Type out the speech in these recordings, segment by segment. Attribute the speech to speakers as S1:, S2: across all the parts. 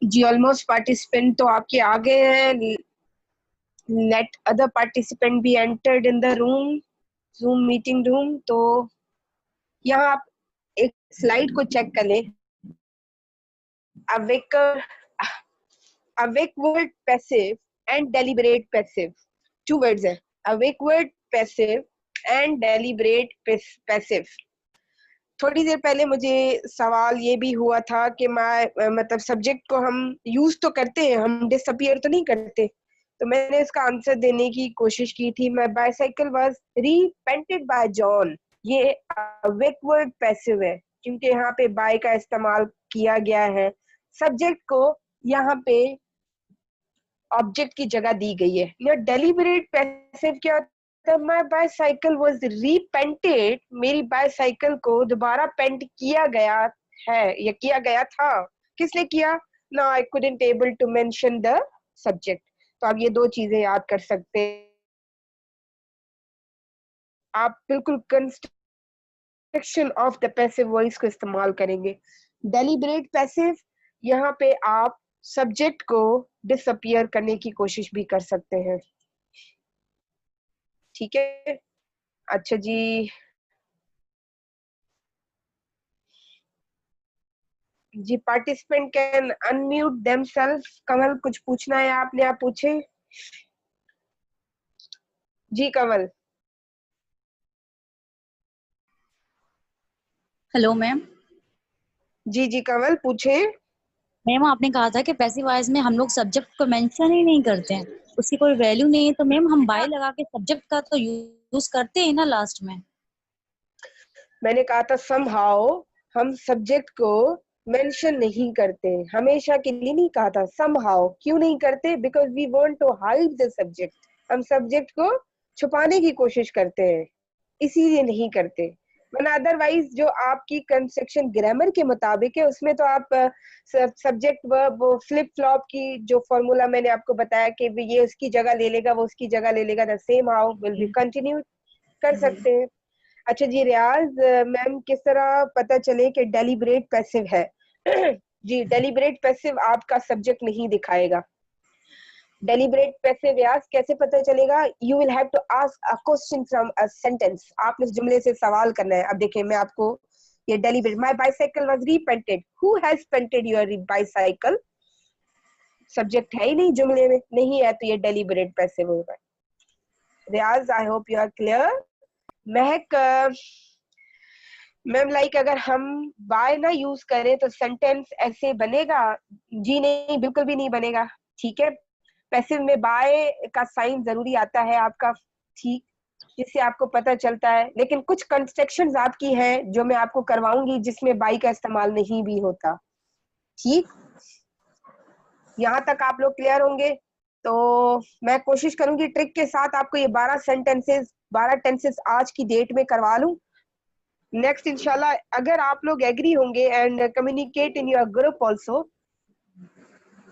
S1: जी almost participant तो आपके आगे हैं. Let other participant be entered in the room, Zoom meeting room. तो यहाँ आप एक स्लाइड को चेक कर लें. Awake word passive and deliberate passive, two words है. Awake word passive and deliberate passive. थोड़ी देर पहले मुझे सवाल ये भी हुआ था कि मैं मतलब सब्जेक्ट को हम यूज तो करते हैं, हम डिसअपियर तो नहीं करते. तो मैंने इसका आंसर देने की कोशिश की थी. My bicycle was repainted bye John. ये अवेक वर्ड पैसिव है क्योंकि यहाँ पे बाय का इस्तेमाल किया गया है. सब्जेक्ट को यहाँ पे ऑब्जेक्ट की जगह दी गई है. या डेलिबरेट पैसिव क्या होता है? My bicycle was repainted. मेरी बाइसाइकिल को दोबारा पेंट किया गया है या किया गया था. किसने किया? ना I couldn't able to mention the subject. तो आप ये दो चीजें याद कर सकते हैं. आप बिल्कुल construction of the passive voice को इस्तेमाल करेंगे. डेलिबरेट पैसिव, यहाँ पे आप सब्जेक्ट को डिसअपियर करने की कोशिश भी कर सकते हैं. ठीक है. अच्छा जी. जी पार्टिसिपेंट कैन अनम्यूट देमसेल्फ. कमल कुछ पूछना है आपने, आप पूछे. जी कमल.
S2: Hello ma'am.
S1: जी जी कमल पूछे.
S2: मैम आपने कहा था कि पैसिव वॉइस में हम लोग सब्जेक्ट को मेंशन ही नहीं करते हैं, उसकी कोई वैल्यू नहीं है, तो मैम हम बाय लगा के सब्जेक्ट का तो यूज करते हैं ना लास्ट में.
S1: मैंने कहा था समहाउ हम सब्जेक्ट को मेंशन नहीं करते. हमेशा के लिए नहीं कहा था. समहाउ क्यों नहीं करते? Because we want to hide the subject. हम सब्जेक्ट को छुपाने की कोशिश करते हैं, इसीलिए नहीं करते. वरना अदरवाइज जो आपकी कंस्ट्रक्शन ग्रामर के मुताबिक है उसमें तो आप सब्जेक्ट वर्ब वो फ्लिप फ्लॉप की जो फॉर्मूला मैंने आपको बताया कि ये उसकी जगह ले लेगा, वो उसकी जगह ले लेगा, the same how will be continue कर सकते हैं. अच्छा जी रियाज मैम, किस तरह पता चले कि डेलिबरेट पैसिव है? जी डेलिबरेट पैसिव आपका सब्जेक्ट नहीं दिखाएगा. डेलिबरेट पैसिव रियाज कैसे पता चलेगा? You will have to ask a question from a sentence. आपने इस जुमले से सवाल करना है. अब देखिए मैं आपको ये deliberate, my bicycle was repainted. Who has painted your bicycle? Subject है ही नहीं जुमले में, नहीं है, तो ये डेलिबरेट पैसिव होगा. Riyaz I hope you are clear. Mahak ma'am like अगर हम बाय ना यूज करें तो सेंटेंस ऐसे बनेगा? जी नहीं, बिल्कुल भी नहीं बनेगा. ठीक है. पैसिव में बाय का साइन जरूरी आता है आपका, ठीक, जिससे आपको पता चलता है. लेकिन कुछ कंस्ट्रक्शंस आपकी हैं जो मैं आपको करवाऊंगी जिसमें बाय का इस्तेमाल नहीं भी होता. ठीक, यहाँ तक आप लोग क्लियर होंगे. तो मैं कोशिश करूंगी ट्रिक के साथ आपको ये 12 टेंसेस आज की डेट में करवा लूं. नेक्स्ट इंशाल्लाह अगर आप लोग एग्री होंगे and communicate in your group also,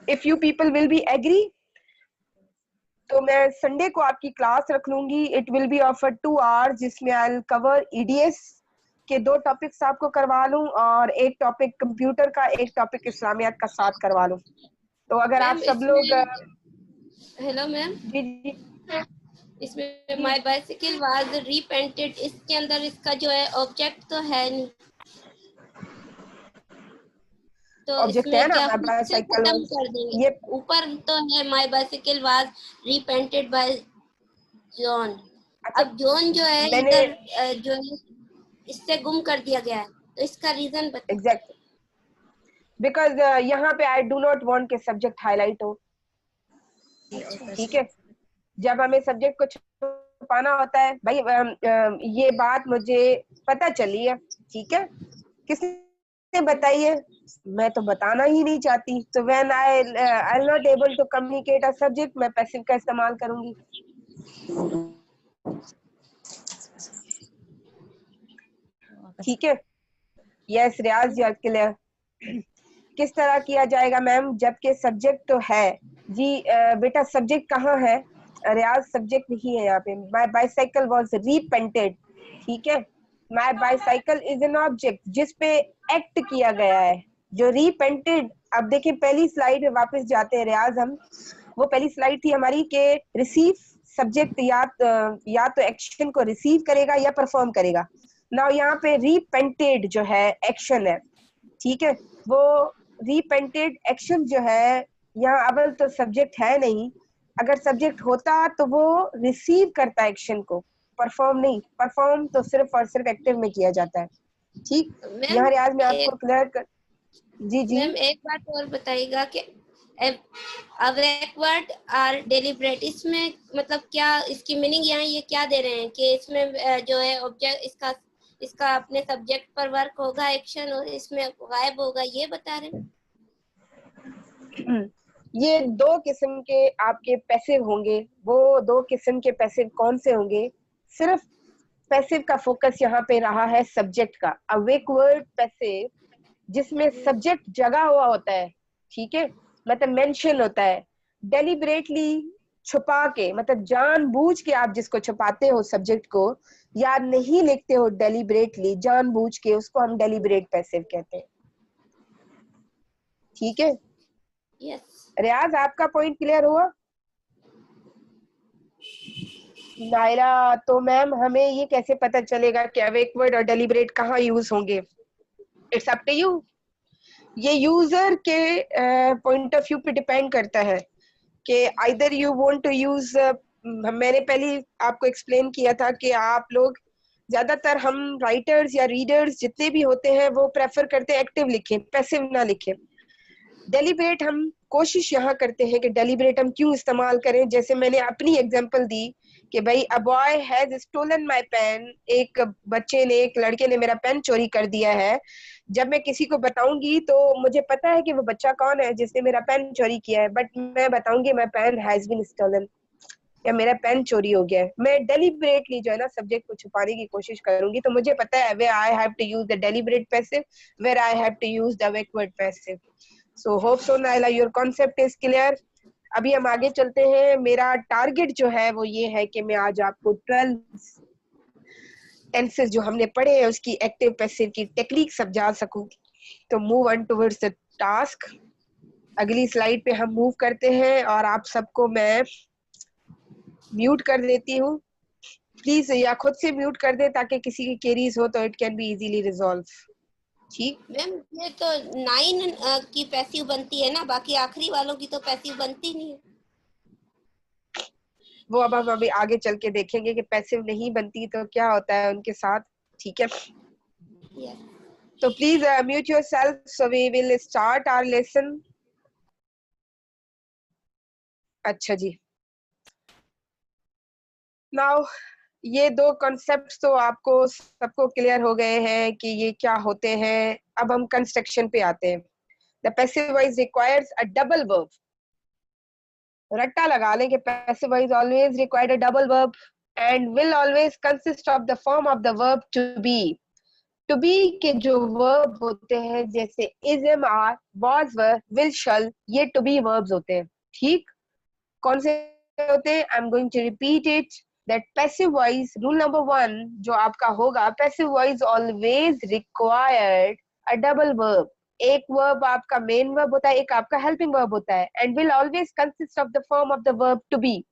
S1: if you people will be agree, तो मैं संडे को आपकी क्लास रख लूंगी. It will be of 2 hours जिसमें आई विल कवर ईडीएस के 2 टॉपिक्स आपको करवा लूं और एक टॉपिक कंप्यूटर का, एक टॉपिक इस्लामियात का साथ करवा लूं. तो अगर आप सब लोग
S3: हेलो मैम,
S1: जी जी
S3: इसमें माय बाइसाइकिल वाज रीपेंटेड, इसके अंदर इसका जो है ऑब्जेक्ट तो है नहीं, तो
S1: ऑब्जेक्ट है
S3: इसमें
S1: ना
S3: क्या
S1: माय
S3: खुद से
S1: बाइसाइकिल.
S3: खत्म कर देंगे.
S1: ये
S3: ऊपर तो है my bicycle was repainted bye John.
S1: अच्छा
S3: अब जॉन जो है
S1: मैंने
S3: इधर जो है इससे गुम कर दिया गया है, तो इसका रीजन बता.
S1: एग्जैक्ट बिकॉज यहाँ पे आई डू नॉट वांट के सब्जेक्ट हाईलाइट हो. ठीक है. जब हमें सब्जेक्ट को छुपाना होता है भाई, ये बात मुझे पता चली है. ठीक है. किसने बताई है? मैं तो बताना ही नहीं चाहती. तो when I not able to communicate a subject, मैं पैसिव का इस्तेमाल करूंगी. ठीक है. Yes Riyaz you are clear. किस तरह किया जाएगा मैम जबकि सब्जेक्ट तो है? जी बेटा सब्जेक्ट कहाँ है? रियाज सब्जेक्ट नहीं है यहाँ पे. My bicycle was repainted. ठीक है. My bicycle is an object जिस पे एक्ट किया गया है. जो रीपेंटेड अब देखिए पहली स्लाइड में वापस जाते हैं रियाज हम। वो पहली स्लाइड थी हमारी कि रिसीव सब्जेक्ट या तो एक्शन को रिसीव करेगा या परफॉर्म करेगा। नाउ यहाँ पे रीपेंटेड जो है एक्शन है, ठीक है। वो रीपेंटेड एक्शन जो है, यहाँ अव्वल तो सब्जेक्ट है नहीं, अगर सब्जेक्ट होता तो वो रिसीव करता एक्शन को, परफॉर्म नहीं। परफॉर्म तो सिर्फ और सिर्फ एक्टिव में किया जाता है, ठीक।
S3: मैम
S1: यहाँ रियाज में आपको क्लियर कर, जी जी
S3: मैम एक बात और बताइएगा कि अवेकवर्ड और डेलिब्रेट, इसमें मतलब क्या इसकी मीनिंग यहाँ ये क्या दे रहे हैं कि इसमें जो है ऑब्जेक्ट इसका अपने सब्जेक्ट पर वर्क होगा एक्शन, और इसमें गायब होगा, ये बता रहे हैं।
S1: ये दो किस्म के आपके पैसिव होंगे। वो दो किस्म के पैसिव कौन से होंगे? सिर्फ पैसिव का फोकस यहाँ पे रहा है सब्जेक्ट का। अवेकवर्ड पैसिव जिसमें सब्जेक्ट जगा हुआ होता है, ठीक है, मतलब मेंशन होता है। डेलिबरेटली छुपा के, मतलब जानबूझ के आप जिसको छुपाते हो सब्जेक्ट को या नहीं लिखते हो डेलिबरेटली जानबूझ के, उसको हम डेलिबरेट पैसिव कहते हैं, ठीक है।
S3: यस
S1: रियाज आपका पॉइंट क्लियर हुआ? नायरा, तो मैम हमें ये कैसे पता चलेगा कि अवेकवर्ड और डेलिबरेट कहाँ यूज होंगे? It's up to you. ये यूजर के पॉइंट ऑफ व्यू पे डिपेंड करता है कि either you want to use, मैंने पहले आपको एक्सप्लेन किया था कि आप लोग ज्यादातर, हम राइटर्स या रीडर्स जितने भी होते हैं वो प्रेफर करते हैं एक्टिव लिखें, पैसिव ना लिखें। डेलिबरेट हम कोशिश यहाँ करते हैं कि डेलिबरेट हम क्यों इस्तेमाल करें। जैसे मैंने अपनी एग्जांपल दी कि भाई a boy has stolen my pen, एक बच्चे ने, एक लड़के ने मेरा पेन चोरी कर दिया है। जब मैं किसी को बताऊंगी तो मुझे पता है कि वो बच्चा कौन है जिसने मेरा पेन चोरी किया है, बट मैं बताऊंगी my pen has been stolen, या मेरा पेन चोरी हो गया है। मैं डेलिबरेटली जो है ना सब्जेक्ट को छुपाने की कोशिश करूंगी, तो मुझे पता है where I have to use the deliberate passive, where I have to use the backward passive. So hope so Naila your concept is clear. अभी हम आगे चलते हैं। मेरा टारगेट जो है वो ये है कि मैं आज आपको 12 टेंसेस जो हमने पढ़े हैं उसकी एक्टिव पैसिव की टेक्निक समझा सकूं। तो move on towards the task. अगली स्लाइड पे हम मूव करते हैं और आप सबको मैं म्यूट कर देती हूँ। प्लीज या खुद से म्यूट कर दे ताकि किसी की क्वेरीज हो तो it can be easily resolve, ठीक।
S3: मैम ये तो 9 की पैसिव बनती है ना, बाकी आखिरी वालों की तो पैसिव बनती नहीं है।
S1: वो अब हम अभी आगे चल के देखेंगे कि पैसिव नहीं बनती तो क्या होता है उनके साथ, ठीक है।
S3: यस
S1: तो please mute yourself so we will start our lesson. अच्छा जी, नाउ ये दो कॉन्सेप्ट्स तो आपको सबको क्लियर हो गए हैं कि ये क्या होते हैं। अब हम कंस्ट्रक्शन पे आते हैं। The passive voice requires a double verb. रट्टा लगा लें कि passive voice always required a double verb and will always consist of the form of the verb to be. To be के जो वर्ब होते हैं जैसे is, am, are, was, were, will, shall, ये टू बी वर्ब्स होते हैं, ठीक। कौन से होते हैं? I am going to repeat it that passive voice rule number 1 जो आपका होगा, passive voice always required a double verb. एक वर्ब आपका मेन वर्ब होता है, एक आपका हेल्पिंग वर्ब होता है, and will always consist of the form of the verb to be.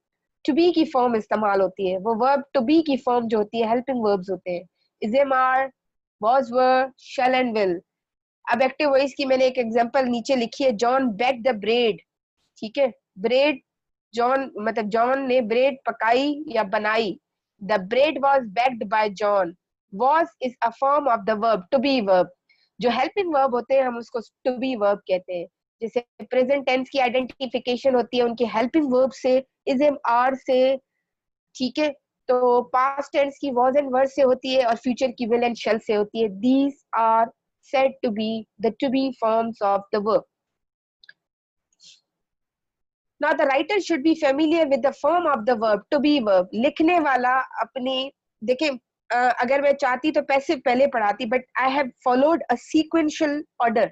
S1: To be की फॉर्म इस्तेमाल होती है, वो वर्ब टू बी की फॉर्म जो होती है हेल्पिंग वर्ब्स होते हैं, is, am, are, was, were, shall and will। अब एक्टिव वॉइस की मैंने एक एग्जांपल नीचे लिखी है, जॉन बेक द ब्रेड, ठीक है। ब्रेड, जॉन मतलब जॉन ने ब्रेड पकाई या बनाई। The bread was baked by John। was is a form of the verb to be verb। जो हेल्पिंग वर्ब होते हैं हम उसको टू बी वर्ब कहते हैं। जैसे प्रेजेंट टेंस की आइडेंटिफिकेशन होती है उनके हेल्पिंग वर्ब से, इज, एम, आर से, ठीक है। तो पास्ट टेंस की was and were से होती है और फ्यूचर की will and shall से होती है। These are said to be the to be forms of the verb। Now the writer should be familiar with the form of the verb to be verb। लिखने वाला अपनी, देखें अगर मैं चाहती तो पैसिव पहले पढ़ाती, but I have followed a sequential order.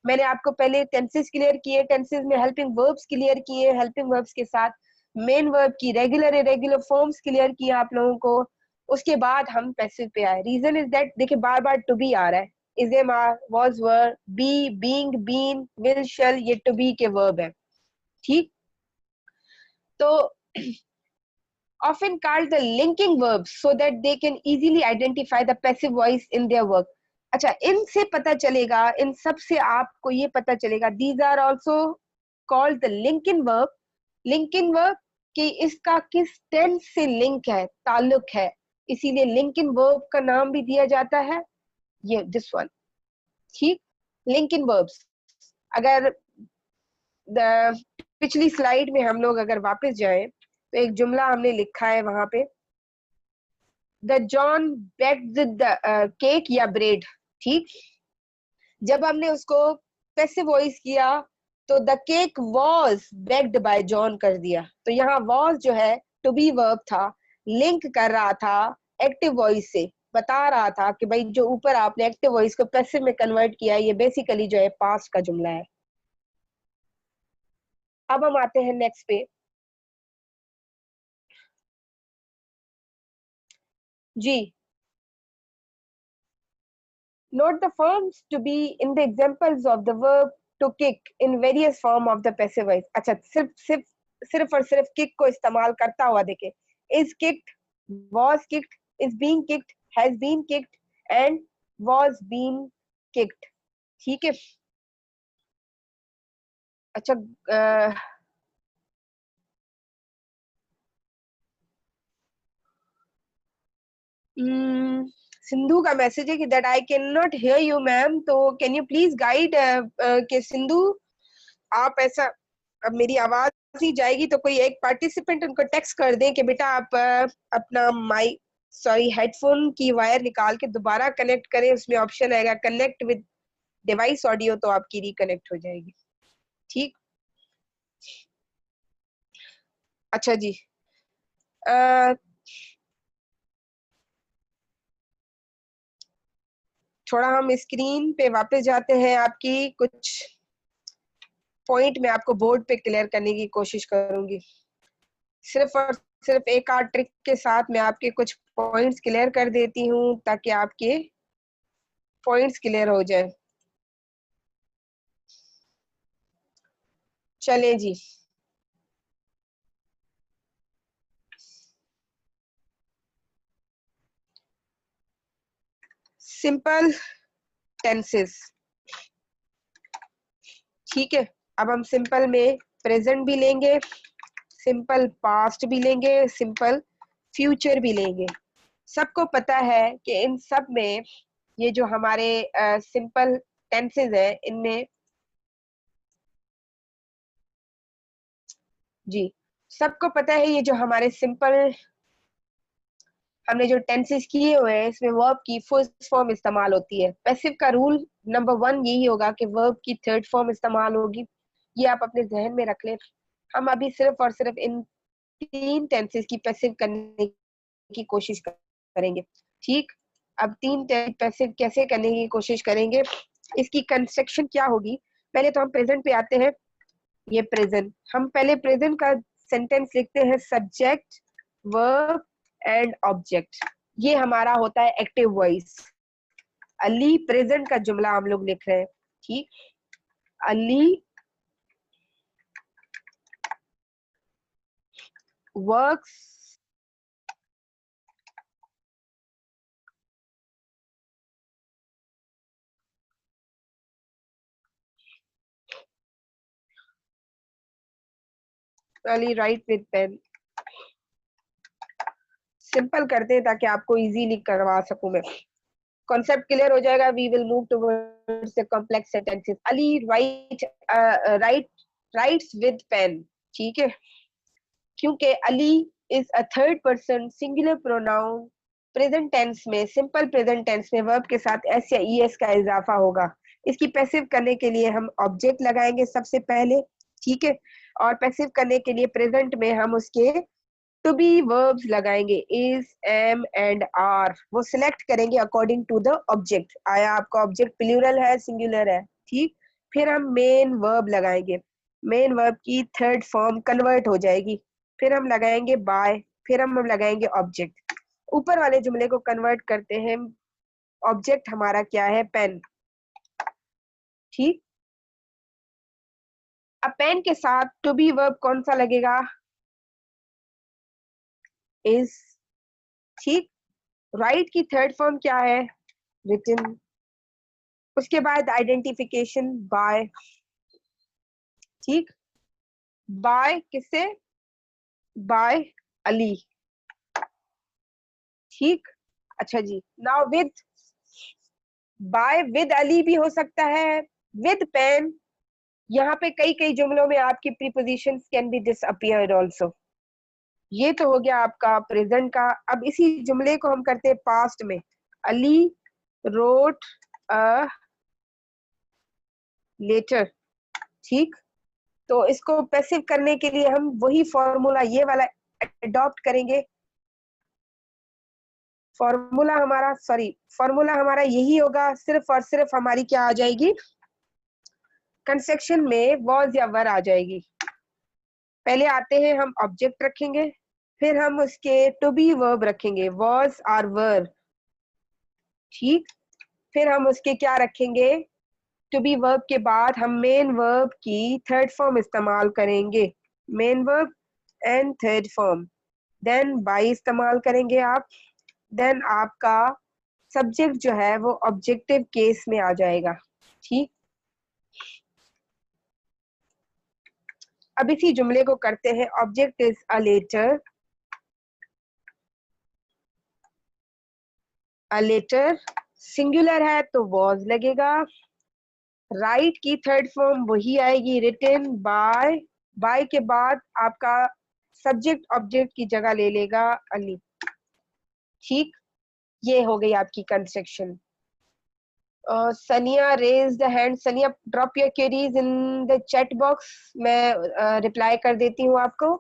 S1: मैंने आपको पहले टेंसेस क्लियर किए, टेंसेस में हेल्पिंग वर्ब्स क्लियर किए, हेल्पिंग वर्ब्स के साथ मेन वर्ब की रेगुलर इरेगुलर फॉर्म्स क्लियर किए आप लोगों को। उसके बाद हम पैसिव पे आए। रीजन इज दैट देखिए बार बार टू बी आ रहा है, is am are, was were, be, being, been, will, shall, ये टू बी के वर्ब है। ठीक, तो often called the linking verbs so that they can easily identify the passive voice in their work. अच्छा, इनसे पता चलेगा, इन सब से आपको ये पता चलेगा, these are also called the linking verb. linking verb कि इसका किस टेंस से लिंक है, ताल्लुक है, इसीलिए linking verb का नाम भी दिया जाता है ये दिस वन। ठीक, linking verbs। अगर पिछली स्लाइड में हम लोग अगर वापस जाएं तो एक जुमला हमने लिखा है वहां पे, the John baked the cake या ब्रेड। ठीक, जब हमने उसको पैसिव वॉइस किया तो the cake was baked bye John कर दिया, तो यहाँ वॉज जो है टू बी वर्ब था, लिंक कर रहा था एक्टिव वॉइस से, बता रहा था कि भाई जो ऊपर आपने एक्टिव वॉइस को पैसिव में कन्वर्ट किया ये बेसिकली जो है पास्ट का जुमला है। अब हम आते हैं नेक्स्ट पे। जी, note the forms to be in the examples of the verb to kick in various form of the passive voice। अच्छा, सिर्फ और सिर्फ kick को इस्तेमाल करता हुआ देखे, is kicked, was kicked, is being kicked, has been kicked and was being kicked। ठीक है, अच्छा सिंधु का मैसेज है कि that I can not here you ma'am, तो कैन यू प्लीज गाइड के सिंधु आप ऐसा, अब मेरी आवाज ही जाएगी तो कोई एक पार्टिसिपेंट उनको टेक्स्ट कर दें कि बेटा आप अपना माइक हेडफोन की वायर निकाल के दोबारा कनेक्ट करें, उसमें ऑप्शन आएगा कनेक्ट विद डिवाइस ऑडियो, तो आपकी रिकनेक्ट हो जाएगी। ठीक, अच्छा जी, थोड़ा हम स्क्रीन पे वापस जाते हैं, आपकी कुछ पॉइंट मैं आपको बोर्ड पे क्लियर करने की कोशिश करूंगी, सिर्फ और सिर्फ एक आध ट्रिक के साथ मैं आपके कुछ पॉइंट्स क्लियर कर देती हूँ ताकि आपके पॉइंट्स क्लियर हो जाए। चले जी, सिंपल टेंसेस। ठीक है, अब हम सिंपल में प्रेजेंट भी लेंगे, सिंपल पास्ट भी लेंगे, सिंपल फ्यूचर भी लेंगे। सबको पता है कि इन सब में ये जो हमारे सिंपल टेंसेस है इनमें जी, सबको पता है ये जो हमारे सिंपल हमने जो टेंसेस किए हुए हैं इसमें वर्ब की फर्स्ट फॉर्म इस्तेमाल होती है। पैसिव का रूल नंबर 1 यही होगा कि वर्ब की थर्ड फॉर्म इस्तेमाल होगी, ये आप अपने जहन में रख लें। हम अभी सिर्फ और सिर्फ इन 3 टेंसेस की पैसिव करने की कोशिश करेंगे। ठीक, अब 3 पैसिव कैसे करने की कोशिश करेंगे, इसकी कंस्ट्रक्शन क्या होगी। पहले तो हम प्रेजेंट पे आते हैं, ये प्रेजेंट, हम पहले प्रेजेंट का सेंटेंस लिखते हैं सब्जेक्ट, वर्ब एंड ऑब्जेक्ट, ये हमारा होता है एक्टिव वॉइस। अली प्रेजेंट का जुमला हम लोग लिख रहे हैं। ठीक, Ali works Ali write with pen. Simple करते हैं ताकि आपको इजीली करवा सकूं मैं, कॉन्सेप्ट क्लियर हो जाएगा। We will move towards the complex sentences. Ali writes with pen. ठीक है, क्योंकि Ali is a third person singular pronoun, present tense में, सिंपल प्रेजेंट टेंस में वर्ब के साथ एस या ईएस का इजाफा होगा। इसकी पैसिव करने के लिए हम ऑब्जेक्ट लगाएंगे सबसे पहले। ठीक है, और पैसिव करने के लिए प्रेजेंट में हम उसके टू बी वर्ब्स लगाएंगे, इज, एम एंड आर, वो सिलेक्ट करेंगे अकॉर्डिंग टू द ऑब्जेक्ट। आया आपका ऑब्जेक्ट प्लूरल है सिंगुलर है। ठीक, फिर हम मेन वर्ब लगाएंगे, मेन वर्ब की थर्ड फॉर्म कन्वर्ट हो जाएगी, फिर हम लगाएंगे बाय, फिर हम लगाएंगे ऑब्जेक्ट। ऊपर वाले जुमले को कन्वर्ट करते हैं ऑब्जेक्ट हमारा क्या है, पेन। ठीक, अब पेन के साथ टू बी वर्ब कौन सा लगेगा, इज। ठीक, राइट की थर्ड फॉर्म क्या है, रिटन। उसके बाद आइडेंटिफिकेशन बाय। ठीक, बाय किससे, बाय अली। ठीक, अच्छा जी, now with, by with Ali भी हो सकता है, विद पेन। यहाँ पे कई कई जुमलों में आपकी prepositions can be disappeared also. ये तो हो गया आपका प्रेजेंट का। अब इसी जुमले को हम करते हैं पास्ट में, अली रोट अ लेटर। ठीक, तो इसको पैसिव करने के लिए हम वही फॉर्मूला ये वाला अडॉप्ट करेंगे। फॉर्मूला हमारा यही होगा, सिर्फ और सिर्फ हमारी क्या आ जाएगी, कंस्ट्रक्शन में वॉज या वर आ जाएगी। पहले आते हैं हम ऑब्जेक्ट रखेंगे, फिर हम उसके टू बी वर्ब रखेंगे, वॉज और वर। ठीक, फिर हम उसके क्या रखेंगे, टू बी वर्ब के बाद हम मेन वर्ब की थर्ड फॉर्म इस्तेमाल करेंगे, main verb and third form. Then by इस्तेमाल करेंगे आप। देन आपका सब्जेक्ट जो है वो ऑब्जेक्टिव केस में आ जाएगा। ठीक, अब इसी जुमले को करते हैं, object is a letter, a letter singular है तो वॉज लगेगा। राइट की थर्ड फॉर्म वही आएगी, रिटन बाय। बाय के बाद आपका सब्जेक्ट ऑब्जेक्ट की जगह ले लेगा अली। ठीक, ये हो गई आपकी कंस्ट्रक्शन। सनिया रेज द हैंड, सनिया drop your queries in the chat box, मैं रिप्लाई कर देती हूँ आपको।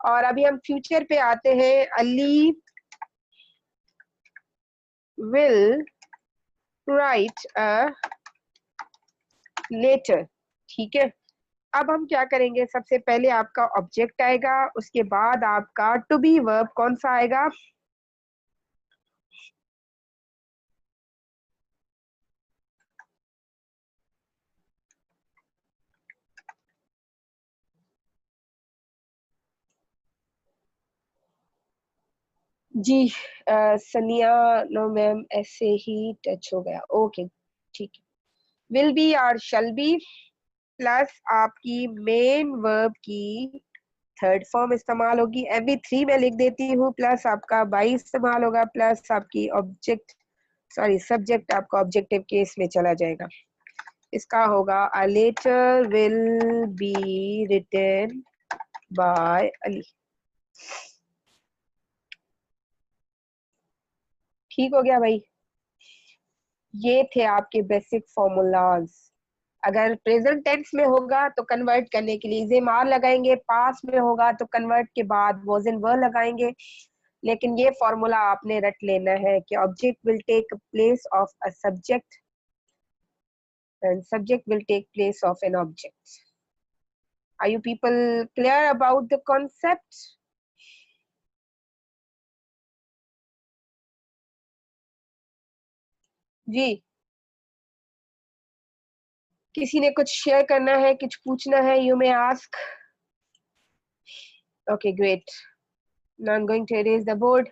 S1: और अभी हम फ्यूचर पे आते हैं, Ali will write a letter. ठीक है, अब हम क्या करेंगे, सबसे पहले आपका ऑब्जेक्ट आएगा, उसके बाद आपका टू बी वर्ब कौन सा आएगा, जी सनिया, नो मैम ऐसे ही टच हो गया, ओके ठीक है। विल बी और शल बी प्लस आपकी मेन वर्ब की थर्ड फॉर्म इस्तेमाल होगी, MV3 में लिख देती हूँ, प्लस आपका बाई इस्तेमाल होगा, प्लस आपकी ऑब्जेक्ट सब्जेक्ट आपका ऑब्जेक्टिव केस में चला जाएगा। इसका होगा a letter will be written by Ali. ठीक हो गया भाई, ये थे आपके बेसिक फॉर्मूलाज। अगर प्रेजेंट टेंस में होगा तो कन्वर्ट करने के लिए इज आर लगाएंगे, पास में होगा तो कन्वर्ट के बाद वॉज एंड वर लगाएंगे। लेकिन ये फॉर्मूला आपने रट लेना है कि object will take place of a subject and subject will take place of an object. Are you people clear about the concept? जी, किसी ने कुछ शेयर करना है, कुछ पूछना है, you may ask. Okay great, now I am going to erase the board.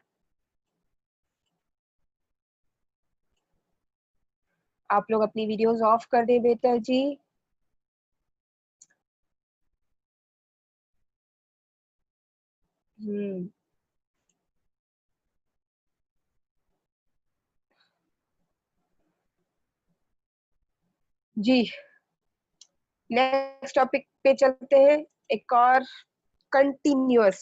S1: आप लोग अपनी वीडियोस ऑफ कर दें बेटा जी। जी, नेक्स्ट टॉपिक पे चलते हैं, एक और कंटिन्यूअस।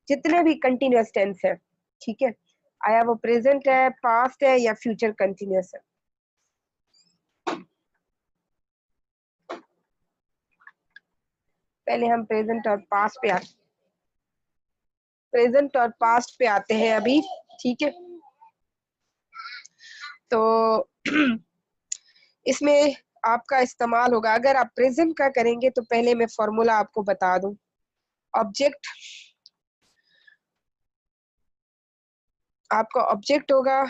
S1: जितने भी कंटिन्यूअस टेंस है, ठीक है, आया वो प्रेजेंट है, पास्ट है या फ्यूचर कंटिन्यूअस है। पहले हम प्रेजेंट और पास्ट पे आते हैं अभी। ठीक है, तो इसमें आपका इस्तेमाल होगा, अगर आप प्रेजेंट का करेंगे तो पहले मैं फॉर्मूला आपको बता दूं। ऑब्जेक्ट आपका ऑब्जेक्ट होगा,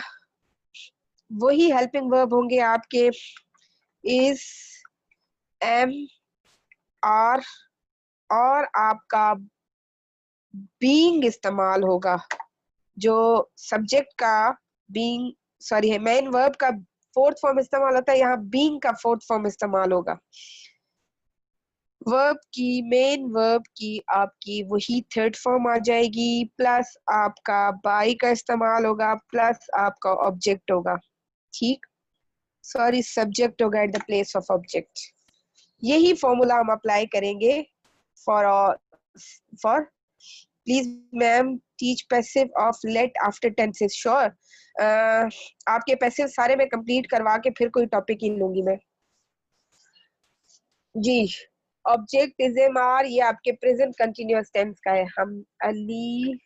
S1: वही हेल्पिंग वर्ब होंगे आपके इज, एम, आर, और आपका बीइंग इस्तेमाल होगा, जो सब्जेक्ट का बीइंग, सॉरी है मेन वर्ब का फोर्थ फॉर्म इस्तेमाल होता है, यहाँ बीइंग का फोर्थ फॉर्म इस्तेमाल होगा। वर्ब की, मेन वर्ब की आपकी वही थर्ड फॉर्म आ जाएगी, प्लस आपका बाई का इस्तेमाल होगा, प्लस आपका ऑब्जेक्ट होगा। ठीक, सॉरी सब्जेक्ट होगा at the place of object. यही फॉर्मूला हम अप्लाई करेंगे for please ma'am teach passive of let after tenses. Sure, आपके पैसिव सारे मैं कंप्लीट करवा के फिर कोई टॉपिक ही लूंगी मैं जी। ऑब्जेक्ट इज एम आर, ये आपके प्रेजेंट कंटिन्यूअस टेंस का है। हम Ali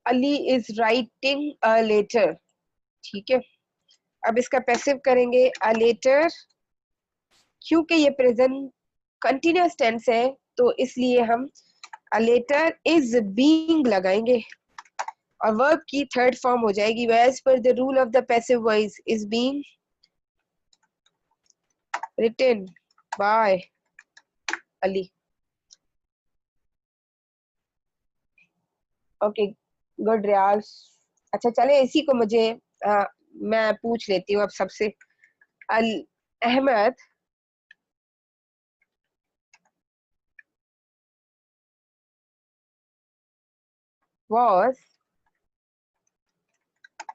S1: Ali is writing a letter. ठीक है, अब इसका पैसिव करेंगे अ लेटर, क्योंकि ये प्रेजेंट कंटिन्यूअस टेंस है तो इसलिए हम अ लेटर इज बीइंग लगाएंगे और वर्ब की थर्ड फॉर्म हो जाएगी as per the rule of the passive voice is being written by Ali. Okay good Riyaz. अच्छा चले इसी को मुझे मैं पूछ लेती हूँ अब सबसे। Al Ahmad was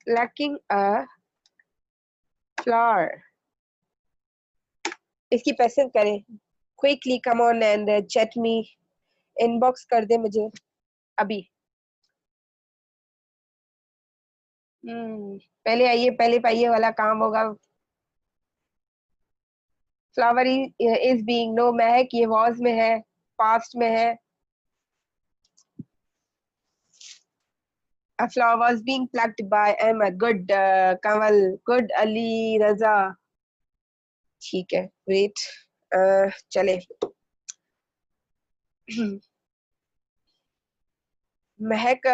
S1: lacking a flower। इसकी पैसिव करें, quickly come on and chat me, inbox कर दे मुझे अभी। पहले आइए, पहले पाइए वाला काम होगा। फ्लावर इज बीइंग, नो महक ये वॉज में है, पास्ट में है। A flower was being plucked by Ahmed। Good Kamal, good Ali Raza। ठीक है वेट, चले महक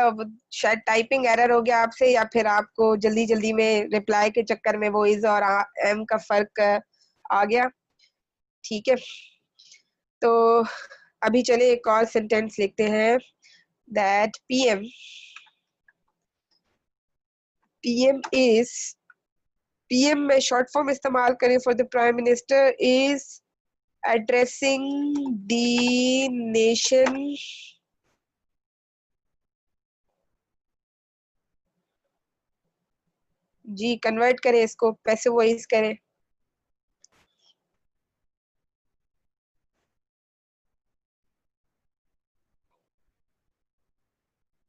S1: शायद टाइपिंग एरर हो गया आपसे, या फिर आपको जल्दी जल्दी में रिप्लाई के चक्कर में वो इज और एम का फर्क आ गया। ठीक है, तो अभी चले एक और सेंटेंस लिखते हैं। That PM, PM is, PM में शॉर्ट फॉर्म इस्तेमाल करें for the prime minister is addressing the nation. जी कन्वर्ट करें इसको, पैसिव वॉइस करें।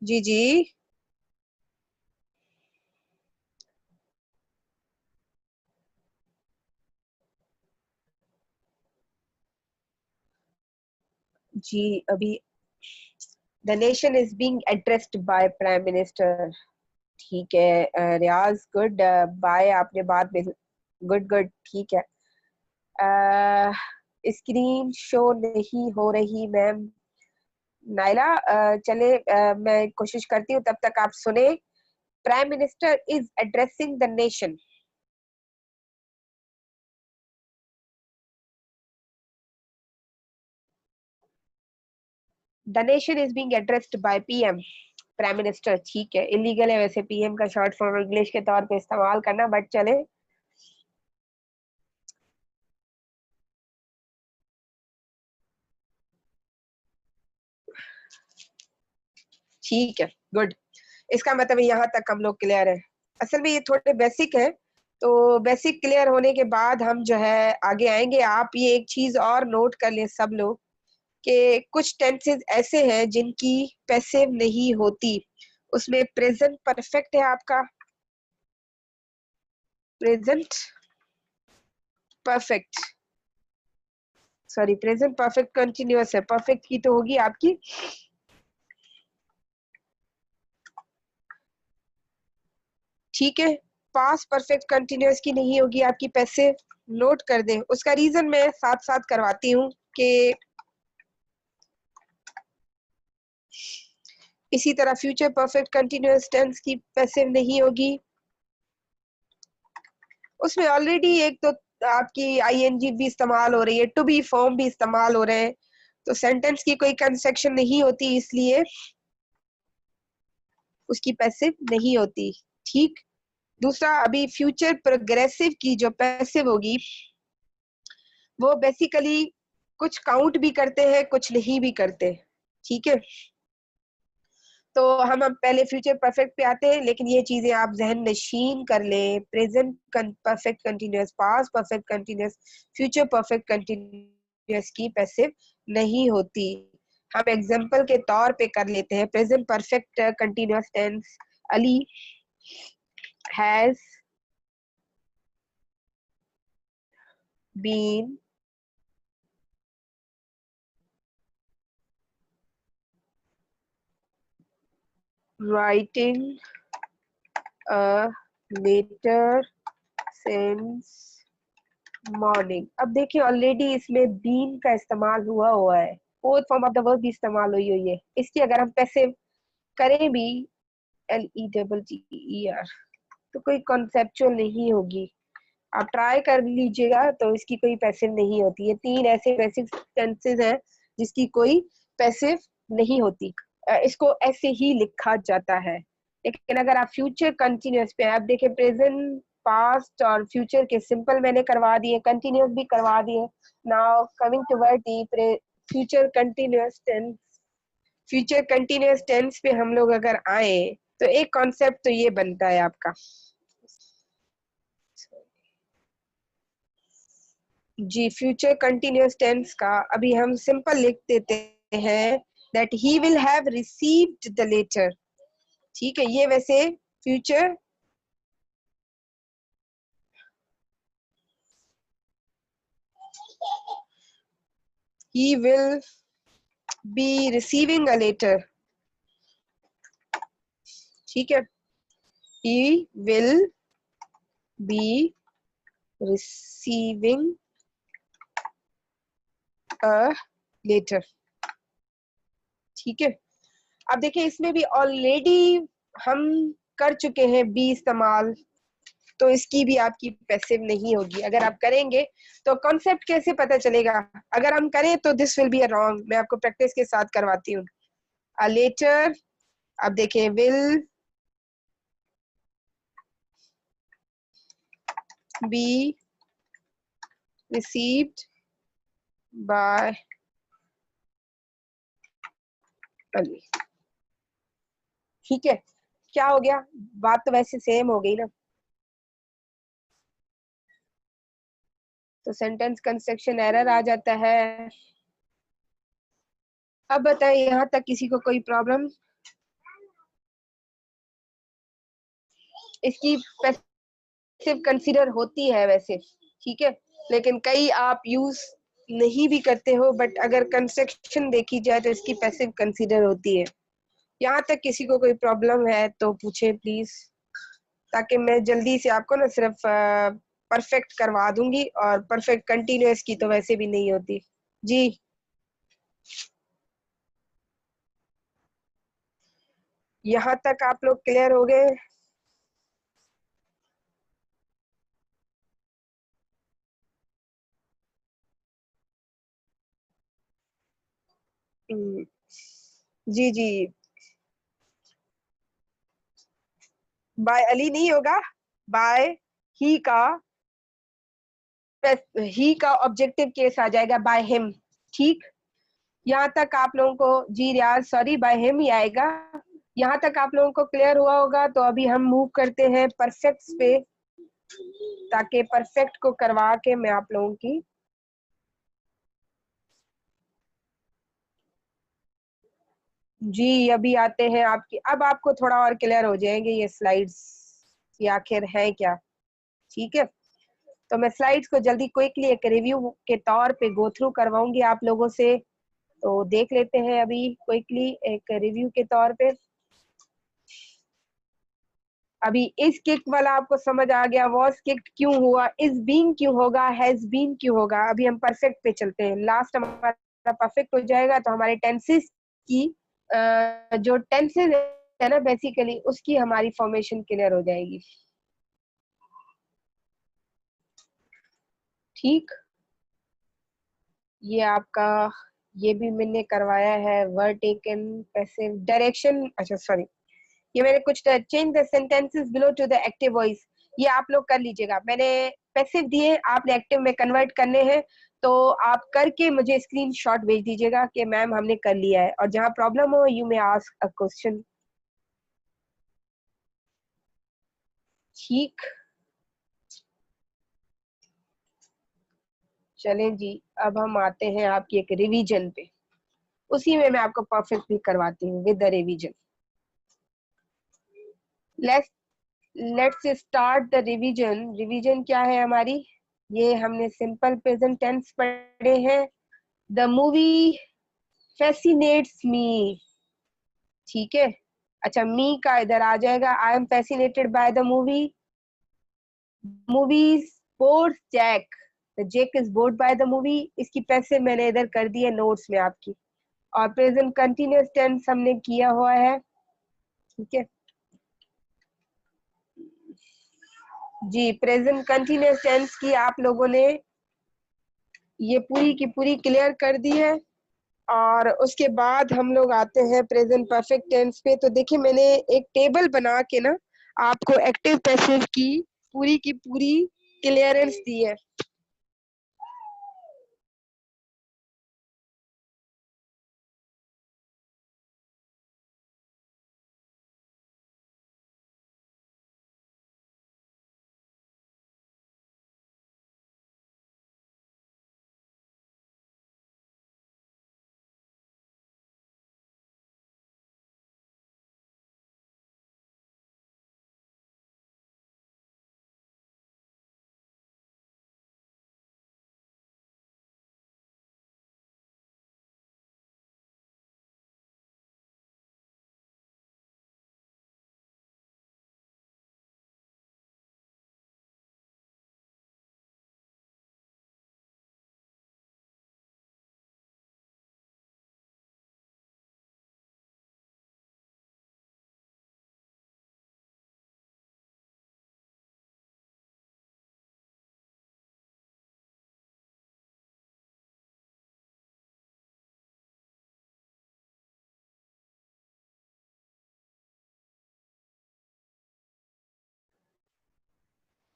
S1: जी जी जी अभी the nation is being addressed by prime minister. ठीक है रियाज, गुड बाय, आपने बाद में गुड गुड ठीक है। स्क्रीन शो नहीं हो रही मैम। नाइला चले मैं कोशिश करती हूँ, तब तक आप सुने। Prime minister is addressing the nation. The nation is being addressed by PM, prime minister. ठीक है, इलीगल है वैसे पीएम का शॉर्ट फॉर्म इंग्लिश के तौर पे इस्तेमाल करना, बट चले। ठीक है गुड, इसका मतलब यहाँ तक हम लोग क्लियर है। असल में ये थोड़े बेसिक है, तो बेसिक क्लियर होने के बाद हम जो है आगे आएंगे। आप ये एक चीज और नोट कर लें सब लोग कि कुछ टेंसेस ऐसे हैं जिनकी पैसिव नहीं होती। उसमें प्रेजेंट परफेक्ट है आपका, present perfect, sorry present perfect continuous है, परफेक्ट की तो होगी आपकी ठीक है, पास्ट परफेक्ट कंटिन्यूअस की नहीं होगी आपकी पैसिव, नोट कर दें। उसका रीजन मैं साथ साथ करवाती हूँ कि इसी तरह फ्यूचर परफेक्ट कंटिन्यूअस टेंस की पैसिव नहीं होगी, उसमें ऑलरेडी एक तो आपकी आईएनजी भी इस्तेमाल हो रही है, टू बी फॉर्म भी इस्तेमाल हो रहे हैं, तो सेंटेंस की कोई कंस्ट्रक्शन नहीं होती, इसलिए उसकी पैसिव नहीं होती। ठीक, दूसरा अभी फ्यूचर प्रोग्रेसिव की जो पैसिव होगी वो बेसिकली कुछ काउंट भी करते हैं कुछ नहीं भी करते। ठीक है, तो हम अब पहले फ्यूचर परफेक्ट पे आते हैं, लेकिन ये चीजें आप जहन नशीन कर लें। Present perfect continuous, past perfect continuous, future perfect continuous की पैसिव नहीं होती। हम एग्जांपल के तौर पे कर लेते हैं। Present perfect continuous tense, Ali has been writing a letter since morning। अब देखिए ऑलरेडी इसमें बीन का इस्तेमाल हुआ है, fourth form of the verb भी इस्तेमाल हुई है। इसकी अगर हम पैसिव करें भी LETTER तो कोई कॉन्सेप्चुअल नहीं होगी। आप ट्राई कर लीजिएगा तो इसकी कोई पैसिव नहीं होती है। तीन ऐसे पैसिव टेंसेस हैं जिसकी कोई पैसिव नहीं होती, इसको ऐसे ही लिखा जाता है। लेकिन अगर आप फ्यूचर कंटिन्यूअस पे आप देखें, प्रेजेंट पास्ट और फ्यूचर के सिंपल मैंने करवा दिए, कंटिन्यूअस भी करवा दिए। Now coming toward the future continuous tense, future continuous tense पे हम लोग अगर आए तो एक कॉन्सेप्ट तो ये बनता है आपका, जी फ्यूचर कंटिन्यूअस टेंस का अभी हम सिंपल लिख देते हैं that he will have received the letter. ठीक है, ये वैसे future he will be receiving a letter। ठीक है, he will be receiving a letter। ठीक है, अब देखिए इसमें भी ऑलरेडी हम कर चुके हैं बी इस्तेमाल, तो इसकी भी आपकी पैसिव नहीं होगी। अगर आप करेंगे तो कॉन्सेप्ट कैसे पता चलेगा? अगर हम करें तो this will be a wrong, मैं आपको प्रैक्टिस के साथ करवाती हूँ। अ लेटर, अब देखें will be received by Ali. ठीक है, क्या हो गया? बात तो वैसे सेम हो गई ना, तो सेंटेंस कंस्ट्रक्शन एरर आ जाता है। अब बताइए यहाँ तक किसी को कोई प्रॉब्लम? इसकी पैसिव कंसीडर होती है वैसे, ठीक है, लेकिन कई आप यूज नहीं भी करते हो, बट अगर कंस्ट्रक्शन देखी जाए तो इसकी पैसिव कंसीडर होती है। यहाँ तक किसी को कोई प्रॉब्लम है तो पूछे प्लीज, ताकि मैं जल्दी से आपको ना सिर्फ परफेक्ट करवा दूंगी, और परफेक्ट कंटिन्यूअस की तो वैसे भी नहीं होती। जी यहाँ तक आप लोग क्लियर हो गए? जी जी, बाय अली नहीं होगा, बाय ही का ऑब्जेक्टिव केस आ जाएगा, बाय हिम। ठीक, यहाँ तक आप लोगों को, जी रियाज सॉरी, बाय हिम ही आएगा। यहाँ तक आप लोगों को क्लियर हुआ होगा, तो अभी हम मूव करते हैं परफेक्ट पे, ताकि परफेक्ट को करवा के मैं आप लोगों की जी अभी आते हैं आपकी, अब आपको थोड़ा और क्लियर हो जाएंगे ये स्लाइड्स कि आखिर है क्या। ठीक है, तो मैं स्लाइड्स को जल्दी क्विकली एक रिव्यू के तौर पे गो थ्रू करवाऊंगी आप लोगों से, तो देख लेते हैं अभी क्विकली एक रिव्यू के तौर पे। अभी इस किक वाला आपको समझ आ गया, वॉज किक्ड क्यों हुआ, इज बीन क्यों होगा, हैज बीन क्यों होगा। अभी हम परफेक्ट पे चलते हैं, लास्ट हमारा परफेक्ट हो जाएगा तो हमारे टेंसेस की जो टेंसेस है ना बेसिकली उसकी हमारी फॉर्मेशन क्लियर हो जाएगी। ठीक, ये आपका ये भी मैंने करवाया है, वर्ड टेकन, पैसिव, डायरेक्शन, अच्छा सॉरी ये मैंने कुछ change the sentences below to the active voice, ये आप लोग कर लीजिएगा। मैंने पैसिव दिए, आपने एक्टिव में कन्वर्ट करने हैं, तो आप करके मुझे स्क्रीनशॉट भेज दीजिएगा कि मैम हमने कर लिया है, और जहां प्रॉब्लम हो you may ask a question. ठीक, चलें जी, अब हम आते हैं आपकी एक रिवीजन पे, उसी में मैं आपको परफेक्ट भी करवाती हूँ with the revision. Let's start the revision. Revision क्या है हमारी, ये हमने सिंपल प्रेजेंट टेंस पढ़े हैं। द मूवी फैसिनेट्स मी, ठीक है। अच्छा, मी का इधर आ जाएगा, I am fascinated by the movie. Movies bored Jack, the Jack is bored by the movie, इसकी पैसे मैंने इधर कर दिए नोट्स में आपकी। और प्रेजेंट कंटिन्यूअस टेंस हमने किया हुआ है, ठीक है जी। प्रेजेंट कंटिन्यूअस टेंस की आप लोगों ने ये पूरी की पूरी क्लियर कर दी है। और उसके बाद हम लोग आते हैं प्रेजेंट परफेक्ट टेंस पे। तो देखिए मैंने एक टेबल बना के ना आपको एक्टिव पैसिव की पूरी क्लियरेंस दी है।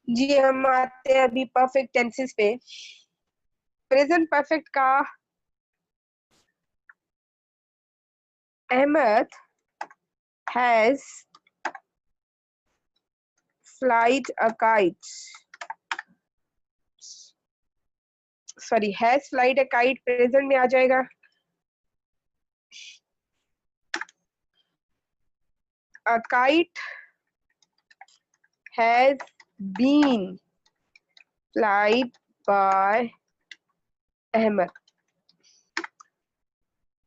S1: जी, हम आते हैं अभी परफेक्ट टेंसेस पे। प्रेजेंट परफेक्ट का Ahmed has flied a kite, sorry has flied a kite present में आ जाएगा। A kite has been flied by Ahmad,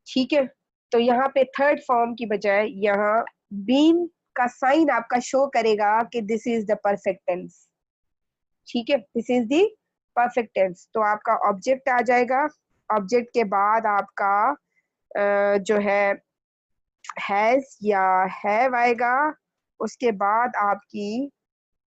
S1: ठीक है। तो यहाँ पे थर्ड फॉर्म की बजाय यहाँ बीन का साइन आपका शो करेगा कि this is the perfect tense, ठीक है, this is the perfect tense. तो आपका ऑब्जेक्ट आ जाएगा, ऑब्जेक्ट के बाद आपका जो है हैज या हैव आएगा, उसके बाद आपकी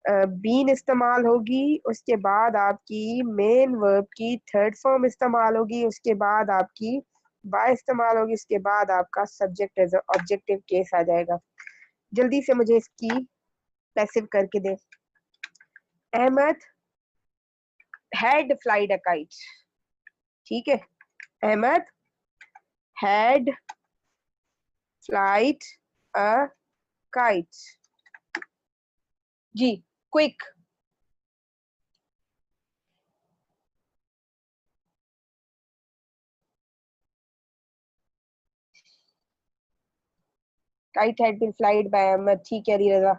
S1: बीन इस्तेमाल होगी, उसके बाद आपकी मेन वर्ब की थर्ड फॉर्म इस्तेमाल होगी, उसके बाद आपकी बाय इस्तेमाल होगी, उसके बाद आपका सब्जेक्ट एज ऑब्जेक्टिव केस आ जाएगा। जल्दी से मुझे इसकी पैसिव करके दे। Ahmad had flied a kite, ठीक है, Ahmad had flied a kite. जी, quick. Kite had been flied by Ahmad, ठीक है Riza.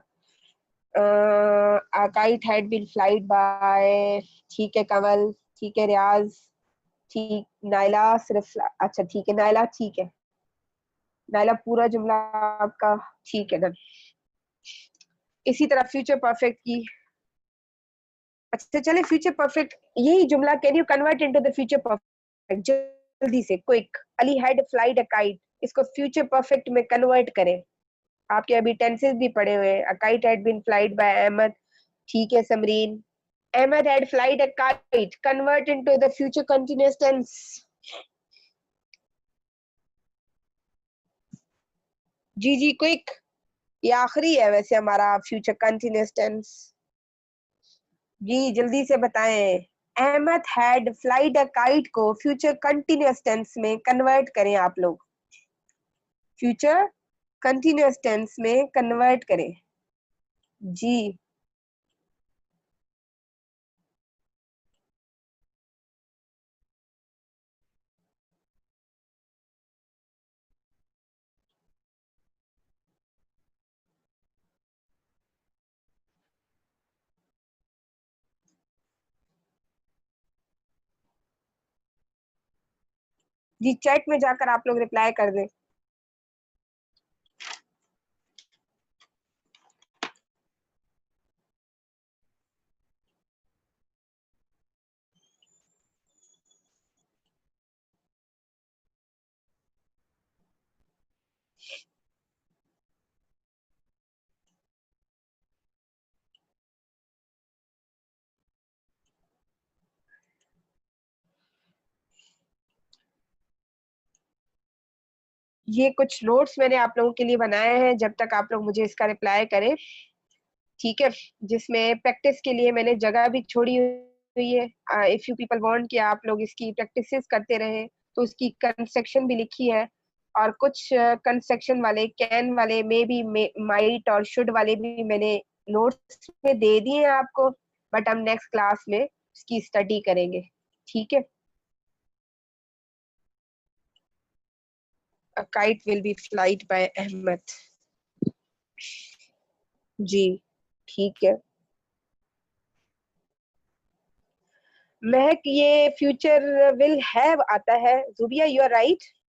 S1: Kite had been flied by, ठीक है कमल, ठीक है रियाज, ठीक नाइला सिर्फ, अच्छा ठीक है नाइला, ठीक है नाइला पूरा जुमला आपका ठीक है डन। इसी तरह फ्यूचर परफेक्ट की। अच्छा चले फ्यूचर परफेक्ट, यही जुमला can you convert into the future perfect, जल्दी से quick. Ali had flied a kite, इसको फ्यूचर परफेक्ट में कन्वर्ट करें। आपके अभी टेंसेस भी पड़े हुए हैं। A kite had been flied by Ahmad, ठीक है Samreen. Ahmed had flied a kite, convert into the future continuous tense. जी जी क्विक, ये आखिरी है वैसे हमारा फ्यूचर कंटीन्यूअस टेंस। जी जल्दी से बताएं। Ahmed had flied a kite को फ्यूचर कंटीन्यूअस टेंस में कन्वर्ट करें आप लोग। फ्यूचर कंटीन्यूअस टेंस में कन्वर्ट करें जी। जी चैट में जाकर आप लोग रिप्लाई कर दें। ये कुछ नोट्स मैंने आप लोगों के लिए बनाए हैं, जब तक आप लोग मुझे इसका रिप्लाई करें, ठीक है। जिसमें प्रैक्टिस के लिए मैंने जगह भी छोड़ी हुई है। इफ यू पीपल वांट कि आप लोग इसकी प्रैक्टिस करते रहें, तो उसकी कंस्ट्रक्शन भी लिखी है। और कुछ कंस्ट्रक्शन वाले, कैन वाले, मे बी, माइट और शुड वाले भी मैंने नोट्स में दे दिए हैं आपको। बट हम नेक्स्ट क्लास में इसकी स्टडी करेंगे, ठीक है। A kite will be flight by Ahmad. जी ठीक है। महक, ये फ्यूचर विल हैव आता है। Zubiya you are right.